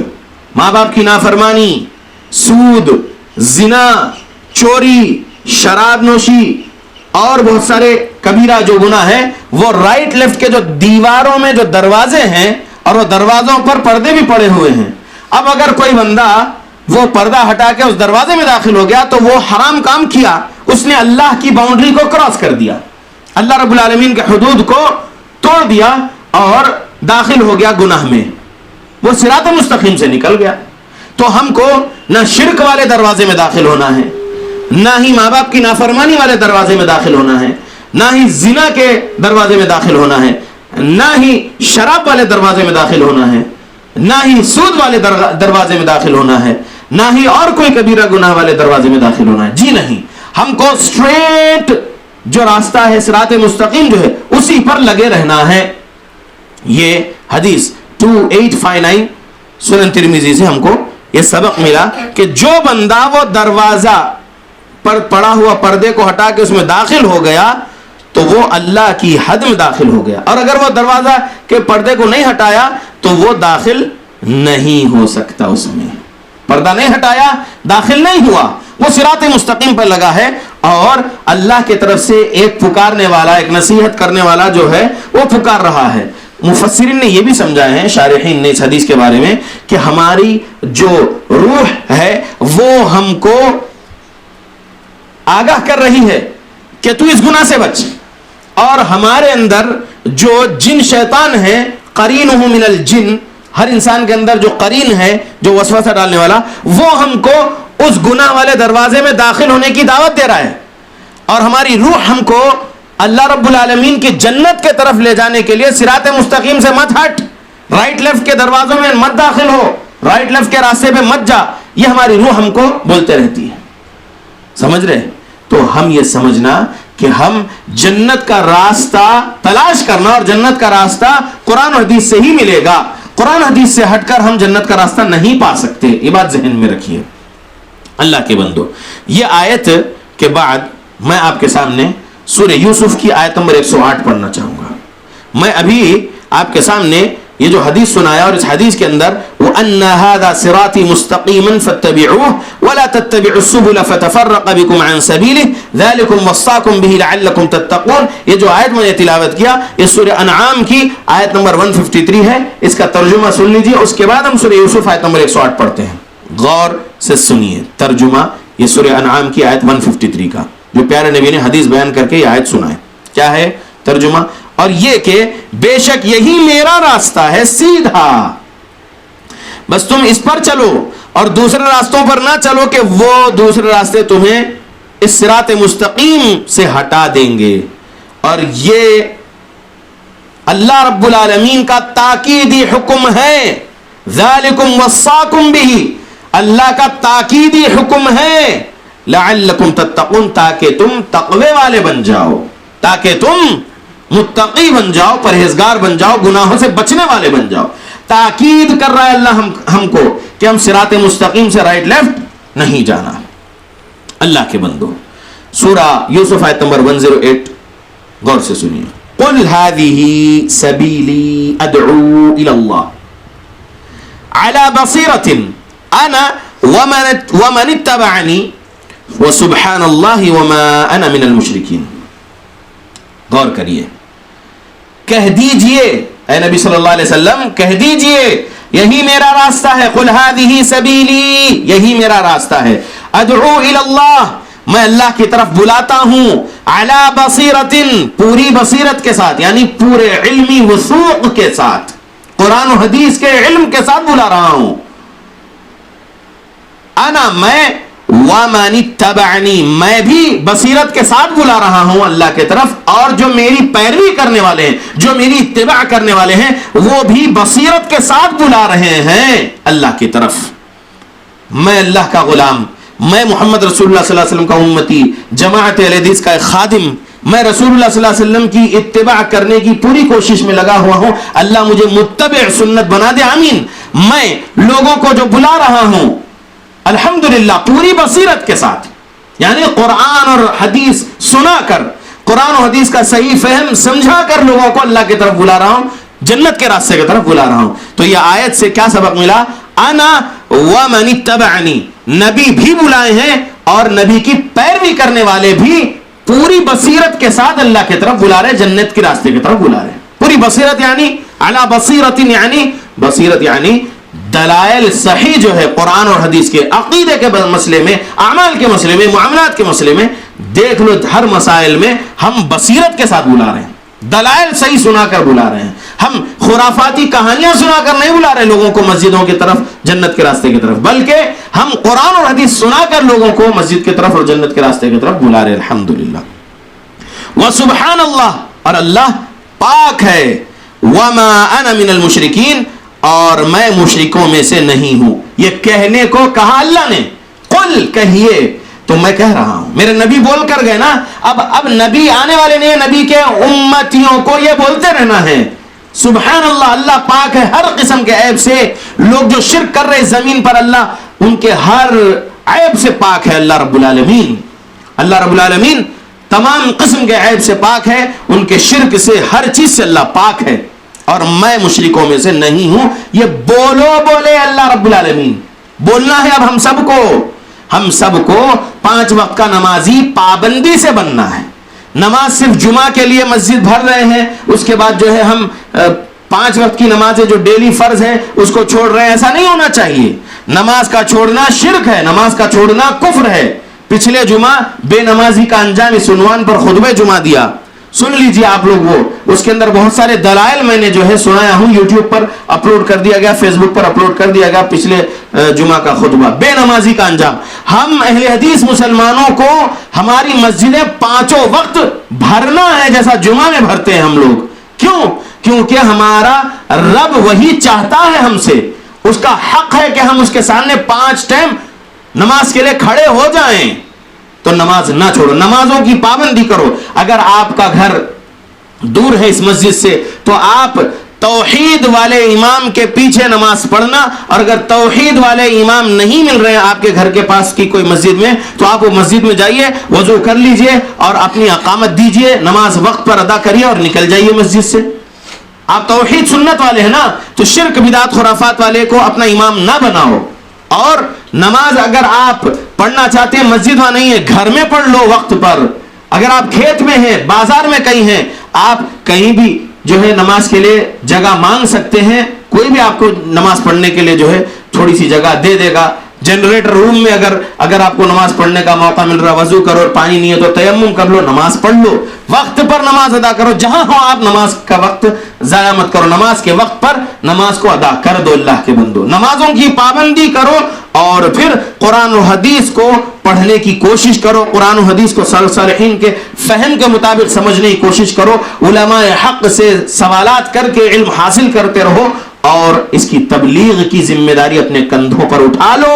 ماں باپ کی نافرمانی، سود، زنا، چوری، شراب نوشی اور بہت سارے کبیرہ جو گناہ ہیں، وہ رائٹ لیفٹ کے جو دیواروں میں جو دروازے ہیں اور وہ دروازوں پر پردے بھی پڑے ہوئے ہیں. اب اگر کوئی بندہ وہ پردہ ہٹا کے اس دروازے میں داخل ہو گیا تو وہ حرام کام کیا، اس نے اللہ کی باؤنڈری کو کراس کر دیا، اللہ رب العالمین کے حدود کو توڑ دیا اور داخل ہو گیا گناہ میں، وہ صراط مستقیم سے نکل گیا. تو ہم کو نہ شرک والے دروازے میں داخل ہونا ہے، نہ ہی ماں باپ کی نافرمانی والے دروازے میں داخل ہونا ہے، نہ ہی زنا کے دروازے میں داخل ہونا ہے، نہ ہی شراب والے دروازے میں داخل ہونا ہے، نہ ہی سود والے دروازے میں داخل ہونا ہے، نہ ہی اور کوئی کبیرہ گناہ والے دروازے میں داخل ہونا ہے. جی نہیں، ہم کو اسٹریٹ جو راستہ ہے صراط مستقیم جو ہے اسی پر لگے رہنا ہے. یہ حدیث 2859 سنن ترمذی سے ہم کو یہ سبق ملا کہ جو بندہ وہ دروازہ پر پڑا ہوا پردے کو ہٹا کے اس میں داخل ہو گیا تو وہ اللہ کی حد میں داخل ہو گیا, اور اگر وہ دروازہ کے پردے کو نہیں ہٹایا تو وہ داخل نہیں ہو سکتا. اس میں پردہ نہیں ہٹایا, داخل نہیں ہوا, وہ صراط مستقیم پر لگا ہے. اور اللہ کی طرف سے ایک پکارنے والا, ایک نصیحت کرنے والا جو ہے وہ پکار رہا ہے. مفسرین نے یہ بھی سمجھایا ہے, شارحین نے اس حدیث کے بارے میں, کہ ہماری جو روح ہے وہ ہم کو آگاہ کر رہی ہے کہ تو اس گناہ سے بچ, اور ہمارے اندر جو جن شیطان ہے, قرینہ من الجن, ہر انسان کے اندر جو قرین ہے, جو وسوسہ ڈالنے والا, وہ ہم کو اس گناہ والے دروازے میں داخل ہونے کی دعوت دے رہا ہے. اور ہماری روح ہم کو اللہ رب العالمین کی جنت کے طرف لے جانے کے لیے صراط مستقیم سے مت ہٹ, رائٹ لیفٹ کے دروازوں میں مت داخل ہو, رائٹ لیفٹ کے راستے پہ مت جا, یہ ہماری روح ہم کو بولتے رہتی ہے. سمجھ رہے؟ تو ہم یہ سمجھنا کہ ہم جنت کا راستہ تلاش کرنا, اور جنت کا راستہ قرآن و حدیث سے ہی ملے گا. قرآن حدیث سے ہٹ کر ہم جنت کا راستہ نہیں پا سکتے, یہ بات ذہن میں رکھیے. اللہ کے بندو, یہ آیت کے بعد میں آپ کے سامنے سورہ یوسف کی آیت نمبر 108 پڑھنا چاہوں گا. میں ابھی آپ کے سامنے یہ جو حدیث سنایا, اور اس حدیث کے اندر وَأَنَّ هَذَا صِرَاطِي مُسْتَقِيمًا فَاتَّبِعُوهُ وَلَا تَتَّبِعُوا السُّبُلَ فَتَفَرَّقَ بِكُمْ عَنْ سَبِيلِهِ ذَلِكُمْ وَصَّاكُمْ بِهِ لَعَلَّكُمْ تَتَّقُونَ. یہ جو آیت میں نے تلاوت کیا یہ سورہ انعام کی آیت نمبر 153 ہے. اس کا ترجمہ سن لیجئے, اس کے بعد ہم سورہ یوسف آیت نمبر 108 پڑھتے ہیں. غور سے سنیے ترجمہ یہ سورہ انعام کی آیت 153 کا, جو پیارے نبی نے حدیث بیان کر کے یہ آیت سنائے. کیا ہے ترجمہ؟ اور یہ کہ بے شک یہی میرا راستہ ہے سیدھا, بس تم اس پر چلو اور دوسرے راستوں پر نہ چلو کہ وہ دوسرے راستے تمہیں اس صراط مستقیم سے ہٹا دیں گے. اور یہ اللہ رب العالمین کا تاکیدی حکم ہے. ذالکم وصاکم بہ, اللہ کا تاکیدی حکم ہے. لعلکم تتقون, تاکہ تم تقوی والے بن جاؤ, تاکہ تم متقی بن جاؤ, پرہیزگار بن جاؤ, گناہوں سے بچنے والے بن جاؤ. تاکید کر رہا ہے اللہ ہم کو کہ ہم صراط مستقیم سے رائٹ لیفٹ نہیں جانا. اللہ کے بندو, سورہ یوسف آیت نمبر 108 غور سے سنیے. قل هذه سبیلی ادعو الى اللہ على بصیرة انا ومن اتبعنی وسبحان اللہ وما انا من المشرکین. غور کریے, کہہ دیجئے اے نبی صلی اللہ علیہ وسلم, کہہ دیجئے یہی میرا راستہ ہے. قل هذه سبیلی, یہی میرا راستہ ہے. ادعو الی اللہ, میں اللہ کی طرف بلاتا ہوں. علی بصیرت, پوری بصیرت کے ساتھ, یعنی پورے علمی وثوق کے ساتھ, قرآن و حدیث کے علم کے ساتھ بلا رہا ہوں. انا, میں, وَمَنِ اتَّبَعَنِي, میں بھی بصیرت کے ساتھ بلا رہا ہوں اللہ کے طرف, اور جو میری پیروی کرنے والے ہیں, جو میری اتباع کرنے والے ہیں, وہ بھی بصیرت کے ساتھ بلا رہے ہیں اللہ کی طرف. میں اللہ کا غلام, میں محمد رسول اللہ صلی اللہ علیہ وسلم کا امتی, جماعت اہل حدیث کا ایک خادم, میں رسول اللہ صلی اللہ علیہ وسلم کی اتباع کرنے کی پوری کوشش میں لگا ہوا ہوں. اللہ مجھے متبع سنت بنا دے, آمین. میں لوگوں کو جو بلا رہا ہوں الحمدللہ پوری بصیرت کے ساتھ, یعنی قرآن اور حدیث سنا کر, قرآن و حدیث کا صحیح فہم سمجھا کر لوگوں کو اللہ کی طرف بلا رہا ہوں, جنت کے راستے کی طرف بلا رہا ہوں. تو یہ آیت سے کیا سبق ملا؟ انا ومن اتبعنی, نبی بھی بلائے ہیں اور نبی کی پیروی کرنے والے بھی پوری بصیرت کے ساتھ اللہ کی طرف بلا رہے, جنت کے راستے کی طرف بلا رہے. پوری بصیرت یعنی علی بصیرت, یعنی بصیرت یعنی دلائل صحیح جو ہے قرآن اور حدیث کے, عقیدے کے مسئلے میں, اعمال کے مسئلے میں, معاملات کے مسئلے میں, دیکھ لو ہر مسائل میں ہم بصیرت کے ساتھ بلا رہے ہیں, دلائل صحیح سنا کر بلا رہے ہیں. ہم خرافاتی کہانیاں سنا کر نہیں بلا رہے لوگوں کو مسجدوں کی طرف, جنت کے راستے کی طرف, بلکہ ہم قرآن اور حدیث سنا کر لوگوں کو مسجد کی طرف اور جنت کے راستے کی طرف بلا رہے. الحمدللہ. وسبحان اللہ, اور اللہ پاک ہے. وما انا من المشرکین, اور میں مشرکوں میں سے نہیں ہوں. یہ کہنے کو کہا اللہ نے, قل, کہیے, تو میں کہہ رہا ہوں. میرے نبی بول کر گئے نا, اب نبی آنے والے نہیں, نبی کے امتیوں کو یہ بولتے رہنا ہے. سبحان اللہ, اللہ پاک ہے ہر قسم کے عیب سے. لوگ جو شرک کر رہے زمین پر, اللہ ان کے ہر عیب سے پاک ہے. اللہ رب العالمین, اللہ رب العالمین تمام قسم کے عیب سے پاک ہے, ان کے شرک سے, ہر چیز سے اللہ پاک ہے. اور میں مشرکوں میں سے نہیں ہوں. یہ بولے اللہ رب العالمین. بولنا ہے اب ہم سب کو 5 وقت کا نمازی پابندی سے بننا ہے. نماز صرف جمعہ کے لیے مسجد بھر رہے ہیں, اس کے بعد جو ہے ہم 5 وقت کی نمازیں جو ڈیلی فرض ہے اس کو چھوڑ رہے ہیں, ایسا نہیں ہونا چاہیے. نماز کا چھوڑنا شرک ہے, نماز کا چھوڑنا کفر ہے. پچھلے جمعہ بے نمازی کا انجام اس عنوان پر خطبہ جمعہ دیا, سن لیجئے آپ لوگ. وہ اس کے اندر بہت سارے دلائل میں نے جو ہے سنایا ہوں, یوٹیوب پر اپلوڈ کر دیا گیا, فیس بک پر اپلوڈ کر دیا گیا پچھلے جمعہ کا خطبہ, بے نمازی کا انجام. ہم اہل حدیث مسلمانوں کو ہماری مسجدیں 5 وقت بھرنا ہے جیسا جمعہ میں بھرتے ہیں ہم لوگ. کیوں؟ کیونکہ ہمارا رب وہی چاہتا ہے ہم سے, اس کا حق ہے کہ ہم اس کے سامنے 5 ٹائم نماز کے لیے کھڑے ہو جائیں. تو نماز نہ چھوڑو, نمازوں کی پابندی کرو. اگر آپ کا گھر دور ہے اس مسجد سے تو آپ توحید والے امام کے پیچھے نماز پڑھنا, اور اگر توحید والے امام نہیں مل رہے ہیں آپ کے گھر کے پاس کی کوئی مسجد میں, تو آپ وہ مسجد میں جائیے, وضو کر لیجئے اور اپنی اقامت دیجئے, نماز وقت پر ادا کریے اور نکل جائیے مسجد سے. آپ توحید سنت والے ہیں نا, تو شرک بدعت خرافات والے کو اپنا امام نہ بناؤ. اور نماز اگر آپ پڑھنا چاہتے ہیں مسجد میں نہیں ہے, گھر میں پڑھ لو وقت پر. اگر آپ کھیت میں ہیں, بازار میں کہیں ہیں, آپ کہیں بھی جو ہے نماز کے لیے جگہ مانگ سکتے ہیں. کوئی بھی آپ کو نماز پڑھنے کے لیے جو ہے تھوڑی سی جگہ دے دے گا. جنریٹر روم میں اگر آپ کو نماز پڑھنے کا موقع مل رہا, وضو کرو اور پانی نہیں ہے تو تیمم کر لو, نماز پڑھ لو, وقت پر نماز ادا کرو. جہاں ہو آپ نماز کا وقت ضائع مت کرو, نماز کے وقت پر نماز کو ادا کر دو. اللہ کے بندو, نمازوں کی پابندی کرو اور پھر قرآن و حدیث کو پڑھنے کی کوشش کرو. قرآن و حدیث کو صالحین کے فہم کے مطابق سمجھنے کی کوشش کرو. علماء حق سے سوالات کر کے علم حاصل کرتے رہو, اور اس کی تبلیغ کی ذمہ داری اپنے کندھوں پر اٹھا لو,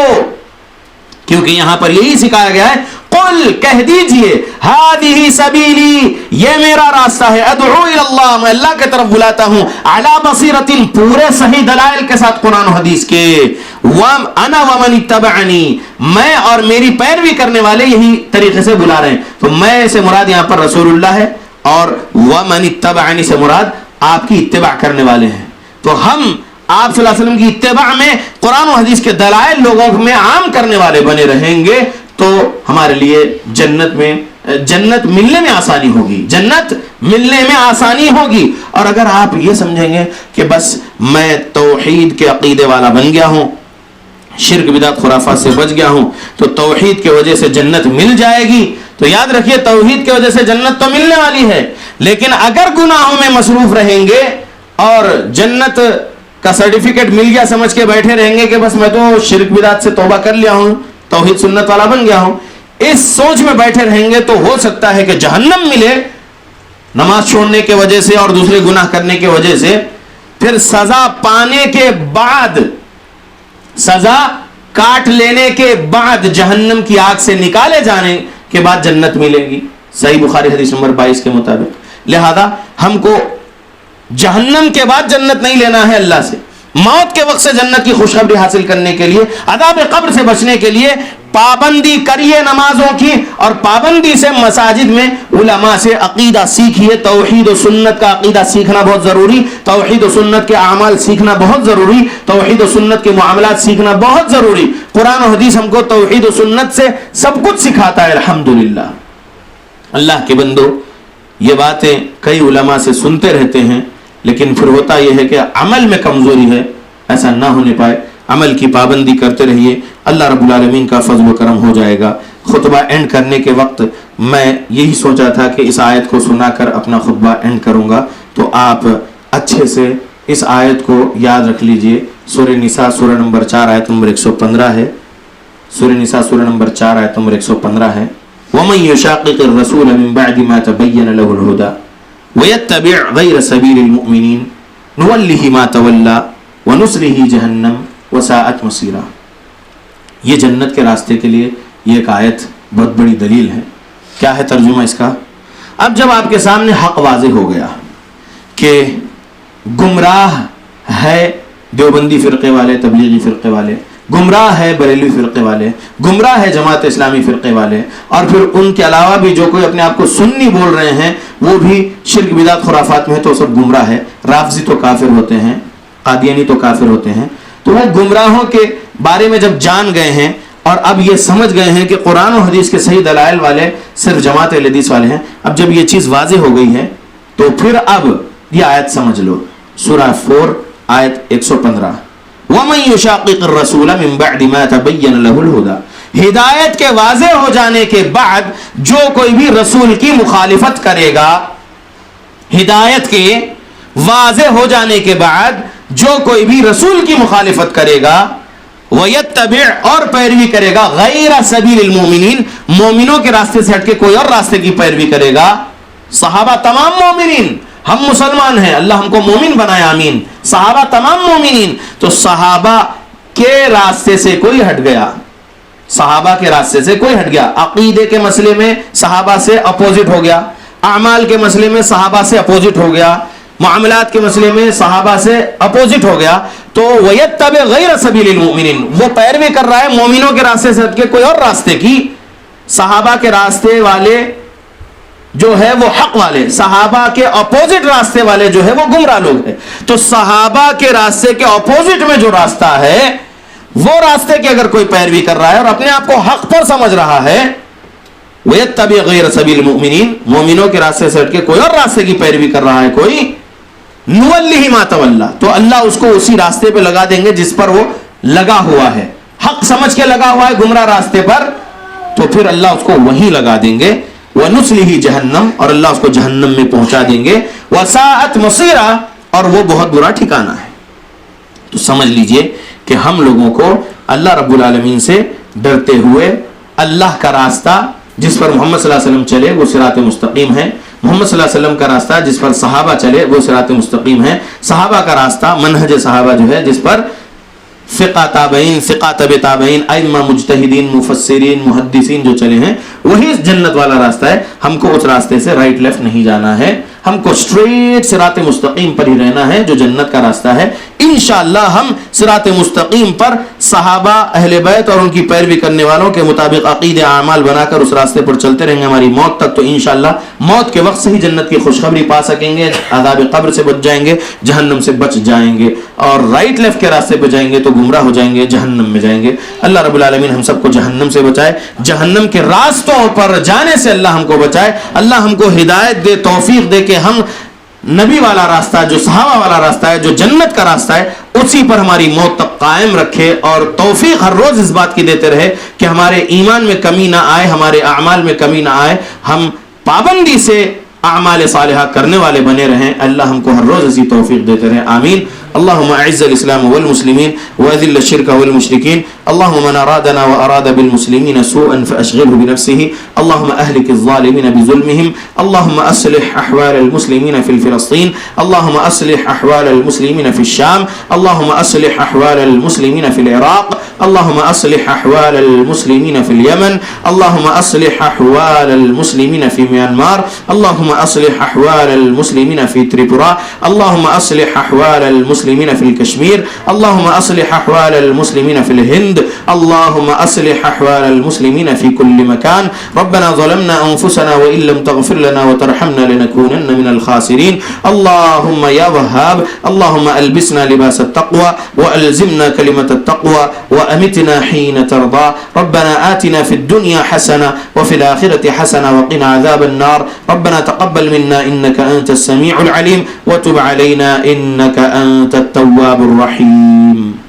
کیونکہ یہاں پر یہی سکھایا گیا ہے, قل کہہ دیجئے, ہذہ سبیلی, یہ میرا راستہ ہے, ادعو الی اللہ, میں اللہ کی طرف بلاتا ہوں, علی بصیرۃ, پورے صحیح دلائل کے ساتھ قرآن و حدیث کے, انا ومن اتبعنی, میں اور میری پیروی کرنے والے یہی طریقے سے بلا رہے ہیں. تو میں سے مراد یہاں پر رسول اللہ ہے, اور ومن اتبعنی سے مراد آپ کی اتباع کرنے والے ہیں. تو ہم آپ صلی اللہ علیہ وسلم کی اتباع میں قرآن و حدیث کے دلائل لوگوں میں عام کرنے والے بنے رہیں گے, تو ہمارے لیے جنت ملنے میں آسانی ہوگی, جنت ملنے میں آسانی ہوگی. اور اگر آپ یہ سمجھیں گے کہ بس میں توحید کے عقیدے والا بن گیا ہوں, شرک بدعت خرافات سے بچ گیا ہوں, تو توحید کی وجہ سے جنت مل جائے گی, تو یاد رکھیے توحید کی وجہ سے جنت تو ملنے والی ہے. لیکن اگر گناہوں میں مصروف رہیں گے اور جنت کا سرٹیفکیٹ مل گیا سمجھ کے بیٹھے رہیں گے کہ بس میں تو شرک بدعت سے توبہ کر لیا ہوں, توحید سنت والا بن گیا ہوں, اس سوچ میں بیٹھے رہیں گے, تو ہو سکتا ہے کہ جہنم ملے نماز چھوڑنے کے وجہ سے اور دوسرے گناہ کرنے کے وجہ سے. پھر سزا پانے کے بعد, سزا کاٹ لینے کے بعد, جہنم کی آگ سے نکالے جانے کے بعد جنت ملے گی, صحیح بخاری حدیث نمبر 22 کے مطابق. لہذا ہم کو جہنم کے بعد جنت نہیں لینا ہے اللہ سے, موت کے وقت سے جنت کی خوشخبری حاصل کرنے کے لیے, عذاب قبر سے بچنے کے لیے پابندی کریے نمازوں کی, اور پابندی سے مساجد میں علماء سے عقیدہ سیکھیے. توحید و سنت کا عقیدہ سیکھنا بہت ضروری, توحید و سنت کے اعمال سیکھنا بہت ضروری, توحید و سنت کے معاملات سیکھنا بہت ضروری. قرآن و حدیث ہم کو توحید و سنت سے سب کچھ سکھاتا ہے الحمدللہ. اللہ کے بندو, یہ باتیں کئی علماء سے سنتے رہتے ہیں, لیکن پھر ہوتا یہ ہے کہ عمل میں کمزوری ہے. ایسا نہ ہونے پائے, عمل کی پابندی کرتے رہیے, اللہ رب العالمین کا فضل و کرم ہو جائے گا. خطبہ اینڈ کرنے کے وقت میں یہی سوچا تھا کہ اس آیت کو سنا کر اپنا خطبہ اینڈ کروں گا, تو آپ اچھے سے اس آیت کو یاد رکھ لیجئے. سورہ نساء سورہ نمبر 4 آیت نمبر 115 ہے. سورہ نساء سورہ نمبر 4 آیت نمبر 115 ہے. وَمَن يُشَاقِقِ الرَّسُولَ مِن بَعْدِ مَا تَبَيَّنَ لَهُ الْهُدَى وَيَتَّبِعْ غَيْرَ سَبِيلِ الْمُؤْمِنِينَ نُوَلِّهِ مَا تَوَلَّى وَنُصْلِهِ جَهَنَّمَ وَسَاءَتْ مَصِيرًا. یہ جنت کے راستے کے لیے یہ ایک آیت بہت بڑی دلیل ہے. کیا ہے ترجمہ اس کا؟ اب جب آپ کے سامنے حق واضح ہو گیا کہ گمراہ ہے دیوبندی فرقے والے، تبلیغی فرقے والے، گمراہ ہے بریلوی فرقے والے، گمراہ ہے جماعت اسلامی فرقے والے، اور پھر ان کے علاوہ بھی جو کوئی اپنے آپ کو سنی بول رہے ہیں وہ بھی شرک بدعت خرافات میں ہے، تو سب گمراہ ہے. رافضی تو کافر ہوتے ہیں، قادیانی تو کافر ہوتے ہیں. تو وہ گمراہوں کے بارے میں جب جان گئے ہیں اور اب یہ سمجھ گئے ہیں کہ قرآن و حدیث کے صحیح دلائل والے صرف جماعت اہل حدیث والے ہیں، اب جب یہ چیز واضح ہو گئی ہے تو پھر اب یہ آیت سمجھ لو، سورہ 4 آیت 115، وَمَن يُشَاقِقِ الرَّسُولَ مِن بَعْدِ مَا تَبَيَّنَ لَهُ الْهُدَى، ہدایت کے واضح ہو جانے کے بعد جو کوئی بھی رسول کی مخالفت کرے گا، ہدایت کے واضح ہو جانے کے بعد جو کوئی بھی رسول کی مخالفت کرے گا، وَيَتَّبِعْ اور پیروی کرے گا، غَيْرَ سَبِيلِ الْمُؤْمِنِينَ مومنوں کے راستے سے ہٹ کے کوئی اور راستے کی پیروی کرے گا. صحابہ تمام مومنین، ہم مسلمان ہیں، اللہ ہم کو مومن بنایا، آمین. صحابہ تمام مومنین، تو صحابہ کے راستے سے کوئی ہٹ گیا، صحابہ کے راستے سے کوئی ہٹ گیا، عقیدے کے مسئلے میں صحابہ سے اپوزٹ ہو گیا، اعمال کے مسئلے میں صحابہ سے اپوزٹ ہو گیا، معاملات کے مسئلے میں صحابہ سے اپوزٹ ہو گیا، تو وَيَتَّبِعْ غَيْرَ سَبِيلِ الْمُؤْمِنِينَ وہ پیروی کر رہا ہے مومنوں کے راستے سے ہٹ کے کوئی اور راستے کی. صحابہ کے راستے والے جو ہے وہ حق والے، صحابہ کے اپوزٹ راستے والے جو ہے وہ گمراہ لوگ ہیں. تو صحابہ کے راستے کے اپوزٹ میں جو راستہ ہے وہ راستے کی اگر کوئی پیروی کر رہا ہے اور اپنے آپ کو حق پر سمجھ رہا ہے، وَيَتَّبِعْ غَيْرَ سَبِيلِ الْمُؤْمِنِينَ مومنوں کے راستے سے ہٹ کے کوئی اور راستے کی پیروی کر رہا ہے کوئی، نُوَلِّهِ مَا تَوَلَّى تو اللہ اس کو اسی راستے پہ لگا دیں گے جس پر وہ لگا ہوا ہے، حق سمجھ کے لگا ہوا ہے گمراہ راستے پر، تو پھر اللہ اس کو وہیں لگا دیں گے. وَنُسْلِهِ جَهَنَّمَ اور اللہ اس کو جہنم میں پہنچا دیں گے. وَسَاءَتْ مَصِيرًا اور وہ بہت برا ٹھکانہ ہے. تو سمجھ لیجئے کہ ہم لوگوں کو اللہ رب العالمین سے ڈرتے ہوئے اللہ کا راستہ جس پر محمد صلی اللہ علیہ وسلم چلے وہ صراط مستقیم ہے، محمد صلی اللہ علیہ وسلم کا راستہ جس پر صحابہ چلے وہ صراط مستقیم ہے، صحابہ کا راستہ منہج صحابہ جو ہے جس پر فقہ تابعین، فقہ تبع تابعین، ائمہ مجتہدین، مفسرین، محدثین جو چلے ہیں وہی جنت والا راستہ ہے. ہم کو اس راستے سے رائٹ لیفٹ نہیں جانا ہے، ہم کو اسٹریٹ صراط مستقیم پر ہی رہنا ہے جو جنت کا راستہ ہے. انشاءاللہ ہم صراط مستقیم پر صحابہ، اہل بیت اور ان کی پیروی کرنے والوں کے مطابق عقیدے اعمال بنا کر اس راستے پر چلتے رہیں گے ہماری موت تک. تو انشاءاللہ موت کے وقت سے ہی جنت کی خوشخبری پا سکیں گے، عذاب قبر سے بچ جائیں گے، جہنم سے بچ جائیں گے، اور رائٹ لیفٹ کے راستے پہ جائیں گے تو گمراہ ہو جائیں گے، جہنم میں جائیں گے. اللہ رب العالمین ہم سب کو جہنم سے بچائے، جہنم کے راستوں پر جانے سے اللہ ہم کو بچائے. اللہ ہم کو ہدایت دے، توفیق دے کہ ہم نبی والا راستہ جو صحابہ والا راستہ ہے، جو جنت کا راستہ ہے، اسی پر ہماری موت تک قائم رکھے، اور توفیق ہر روز اس بات کی دیتے رہے کہ ہمارے ایمان میں کمی نہ آئے، ہمارے اعمال میں کمی نہ آئے، ہم پابندی سے اعمال صالحہ کرنے والے بنے رہیں. اللہ ہم کو ہر روز اسی توفیق دیتے رہے، آمین. اللهم اعز الاسلام والمسلمين واذل الشرك والمشركين. اللهم من ارادنا واراد بالمسلمين سوءا فاشغله بنفسه. اللهم اهلك الظالمين بظلمهم. اللهم اصلح احوال المسلمين في فلسطين. اللهم اصلح احوال المسلمين في الشام. اللهم اصلح احوال المسلمين في العراق. اللهم اصلح احوال المسلمين في اليمن. اللهم اصلح احوال المسلمين في ميانمار. اللهم اصلح احوال المسلمين في تريبورا. اللهم اصلح احوال المسلمين في الكشمير. اللهم أصلح أحوال المسلمين في الهند. اللهم أصلح أحوال المسلمين في كل مكان. ربنا ظلمنا أنفسنا وإن لم تغفر لنا وترحمنا لنكونن من الخاسرين. اللهم يا وهاب اللهم ألبسنا لباس التقوى وألزمنا كلمة التقوى وأمتنا حين ترضى. ربنا آتنا في الدنيا حسنة وفي الآخرة حسنة وقنا عذاب النار. ربنا تقبل منا إنك أنت السميع العليم وتب علينا إنك أنت التواب الرحيم.